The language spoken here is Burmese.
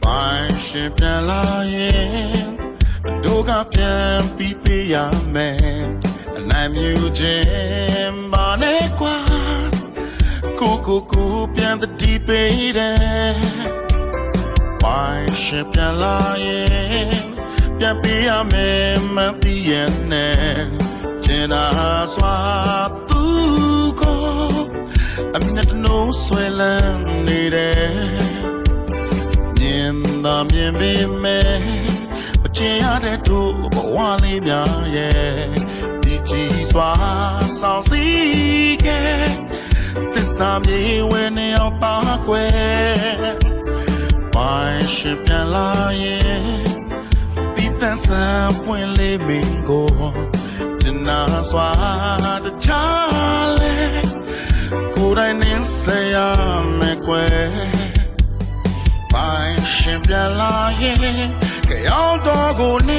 မိုင်းရှင်ပြန်လာရင်တို့ကပြန်ပြီးပေးရမယ်အနိုင်မြူခြင်းပါနဲ့ကွာကိုပြန်တတိပေးတယ်မိုင်းရှင်ပြန်လာရင်ပြန်ပေးရမယ်မသိရနဲ့ကျင်နာစွာသူကိုအမြတ်နိုးဆွဲလန်းနေတယ်မြင်သာမြင်ပေမဲ့မချင်ရတဲ့တို့ဘဝလေးများရဲ့ဒီကြီးစွာဆောင်စည်းခဲ့သစ္စာမြေဝင်နေအောင်ပါကွယ်မိုင်းရှင်ပြန်လာရင်ဒီတန်ဆန်ပွင့်လေးမင်းကိုကျနာစွာတခြားလေကိုယ်တိုင်နင်းစရာမယ်ကွယ်မိုင်းရှင်ပြန်လာရင်ကြောင်တော်ကိုနေ